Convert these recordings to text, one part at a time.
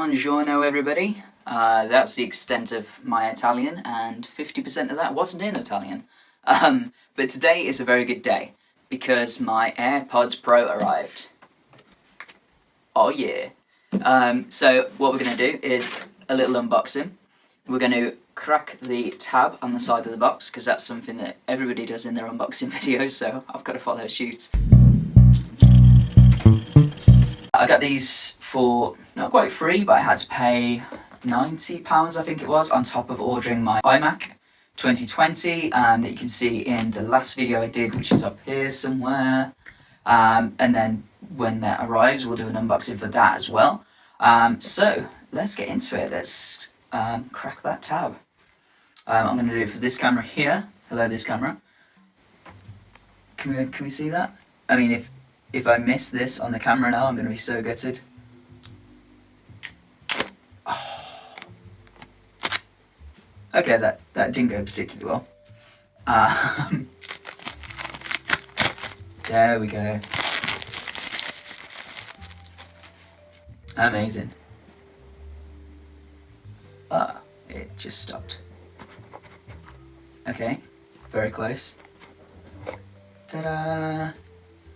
Buongiorno everybody. That's the extent of my Italian, and 50% of that wasn't in Italian. But today is a very good day, because my AirPods Pro arrived. Oh yeah. So what we're going to do is a little unboxing. We're going to crack the tab on the side of the box, because that's something that everybody does in their unboxing videos, so I've got to follow suit. I got these for not quite free, but I had to pay £90, I think it was, on top of ordering my iMac 2020 that you can see in the last video I did, which is up here somewhere. And then when that arrives, we'll do an unboxing for that as well. So let's get into it. Let's crack that tab. I'm going to do it for this camera here. Hello, this camera. Can we see that? I mean, if I miss this on the camera now, I'm going to be so gutted. Oh. Okay, that didn't go particularly well. There we go. Amazing. It just stopped. Okay, very close. Ta-da!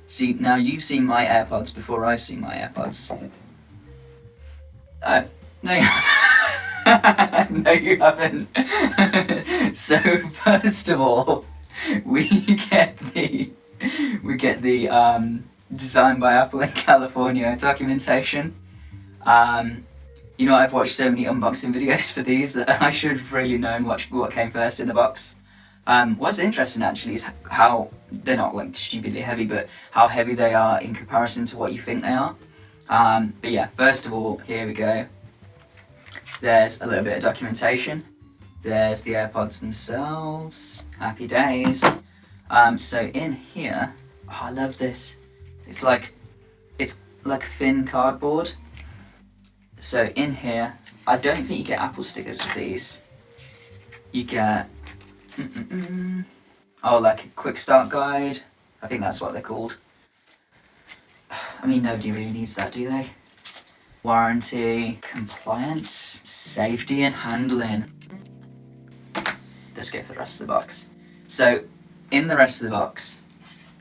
See, now you've seen my AirPods before I've seen my AirPods. Oh, no you haven't. No you haven't. So first of all, we get the Designed by Apple in California documentation. You know, I've watched so many unboxing videos for these that I should have really known what came first in the box. What's interesting actually is how they're not like stupidly heavy, but how heavy they are in comparison to what you think they are. But yeah, first of all, here we go. There's a little bit of documentation. There's the AirPods themselves. Happy days. So in here, oh, I love this. It's like thin cardboard. So in here, I don't think you get Apple stickers with these. You get oh, like a quick start guide. I think that's what they're called. I mean, nobody really needs that, do they? Warranty, compliance, safety and handling. Let's go for the rest of the box. So, in the rest of the box,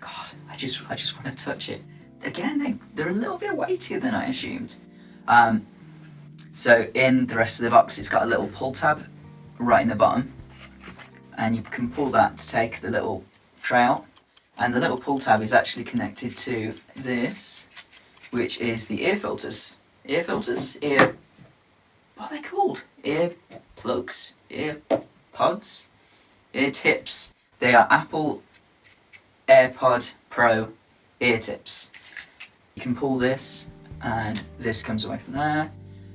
God, I just want to touch it. Again, they're a little bit weightier than I assumed. So in the rest of the box, it's got a little pull tab right in the bottom. And you can pull that to take the little tray out. And the little pull tab is actually connected to this, which is the ear filters. Ear filters? What are they called? Ear plugs? Ear pods? Ear tips. They are Apple AirPod Pro ear tips. You can pull this, and this comes away from there.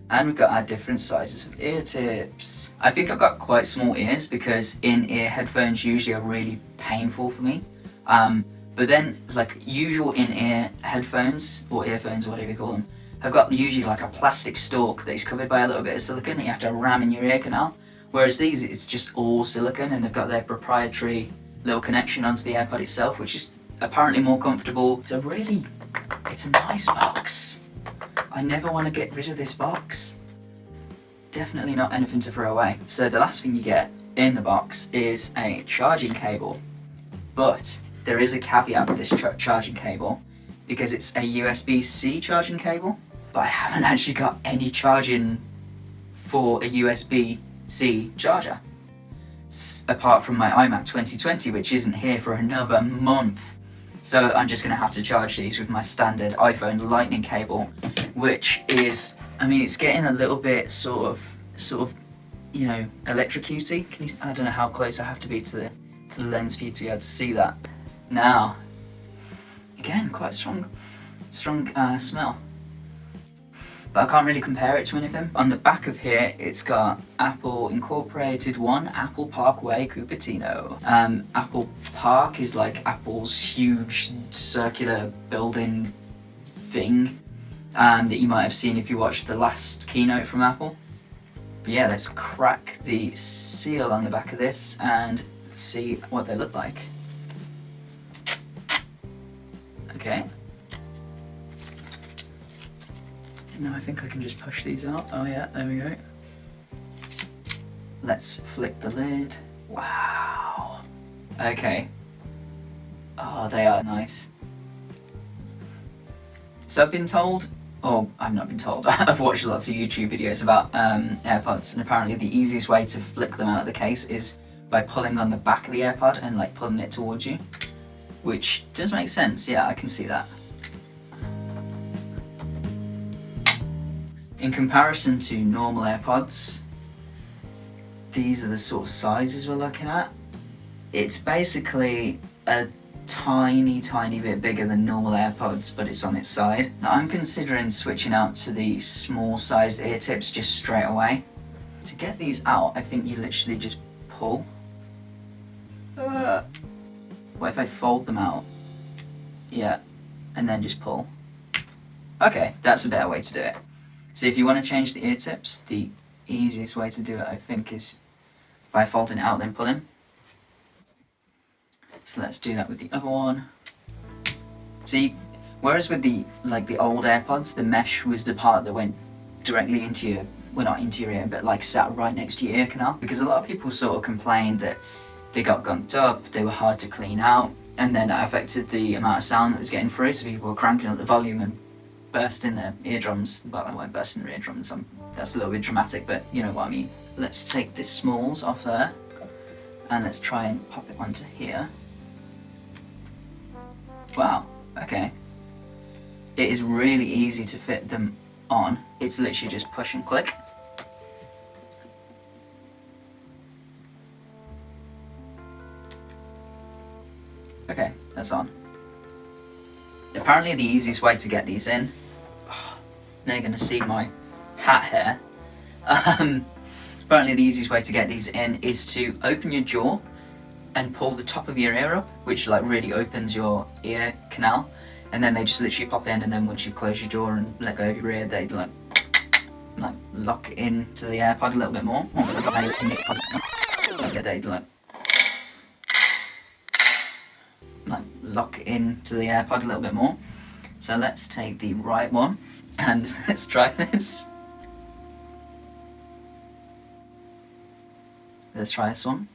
And we've got our different sizes of ear tips. I think I've got quite small ears because in-ear headphones usually are really painful for me. But then, like, usual in-ear headphones, or earphones, whatever you call them, have got usually like a plastic stalk that's covered by a little bit of silicone that you have to ram in your ear canal. Whereas these, it's just all silicone, and they've got their proprietary little connection onto the AirPod itself, which is apparently more comfortable. It's a nice box. I never want to get rid of this box. Definitely not anything to throw away. So the last thing you get in the box is a charging cable. But there is a caveat with this charging cable, because it's a USB-C charging cable. But I haven't actually got any charging for a USB-C charger. Apart from my iMac 2020, which isn't here for another month. So I'm just going to have to charge these with my standard iPhone Lightning cable, which is, I mean, it's getting a little bit sort of, you know, electrocuty. I don't know how close I have to be to the lens for you to be able to see that. Now, again, quite strong smell. But I can't really compare it to anything. On the back of here, it's got Apple Incorporated 1 Apple Parkway Cupertino. Apple Park is like Apple's huge circular building thing that you might have seen if you watched the last keynote from Apple. But yeah, let's crack the seal on the back of this and see what they look like. Okay. Now I think I can just push these out. Oh yeah, there we go. Let's flick the lid. Wow. Okay. Oh, they are nice. So I've been told, or I've not been told, I've watched lots of YouTube videos about AirPods, and apparently the easiest way to flick them out of the case is by pulling on the back of the AirPod and like pulling it towards you. Which does make sense, yeah, I can see that. In comparison to normal AirPods, these are the sort of sizes we're looking at. It's basically a tiny bit bigger than normal AirPods, but it's on its side. Now I'm considering switching out to the small sized ear tips just straight away. To get these out, I think you literally just pull. What if I fold them out? Yeah, and then just pull. Okay, that's a better way to do it. So if you want to change the ear tips, the easiest way to do it, I think, is by folding it out then pulling. So let's do that with the other one. See, whereas with the old AirPods, the mesh was the part that went directly into your, well, not into your ear, but like sat right next to your ear canal. Because a lot of people sort of complained that they got gunked up, they were hard to clean out, and then that affected the amount of sound that was getting through, so people were cranking up the volume and bursting their eardrums. Well, I won't burst in their eardrums, that's a little bit dramatic, but you know what I mean. Let's take the smalls off there, and let's try and pop it onto here. Wow, okay. It is really easy to fit them on. It's literally just push and click. Okay, that's on. Apparently the easiest way to get these in, now you're going to see my hat hair. Apparently the easiest way to get these in is to open your jaw and pull the top of your ear up, which like really opens your ear canal, and then they just literally pop in, and then once you close your jaw and let go of your ear, they like lock into the AirPod a little bit more. Yeah, they like lock into the AirPod a little bit more. So let's take the right one and let's try this. Let's try this one.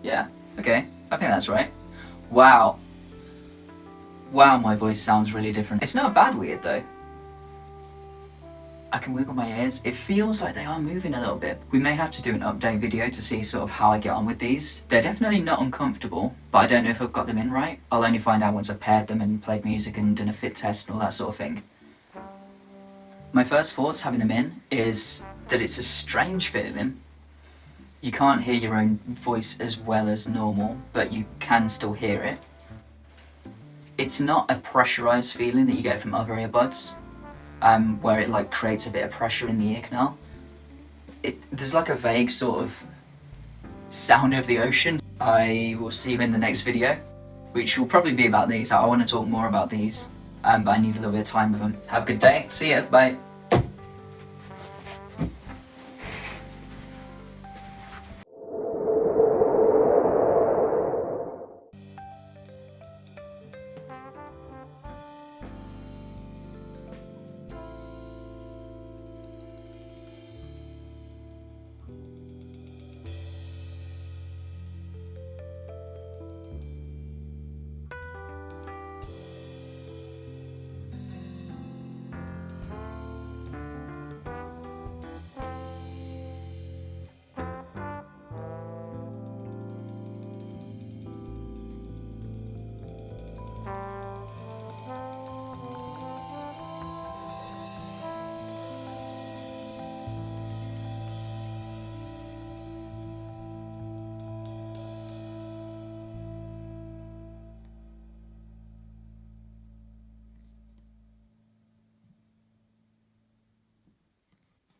Yeah, okay, I think that's right. Wow. Wow, my voice sounds really different. It's not bad weird though. I can wiggle my ears. It feels like they are moving a little bit. We may have to do an update video to see sort of how I get on with these. They're definitely not uncomfortable, but I don't know if I've got them in right. I'll only find out once I've paired them and played music and done a fit test and all that sort of thing. My first thoughts having them in is that it's a strange feeling. You can't hear your own voice as well as normal, but you can still hear it. It's not a pressurized feeling that you get from other earbuds, where it like creates a bit of pressure in the ear canal. There's like a vague sort of sound of the ocean. I will see you in the next video, which will probably be about these. I want to talk more about these, but I need a little bit of time with them. Have a good day. See ya. Bye.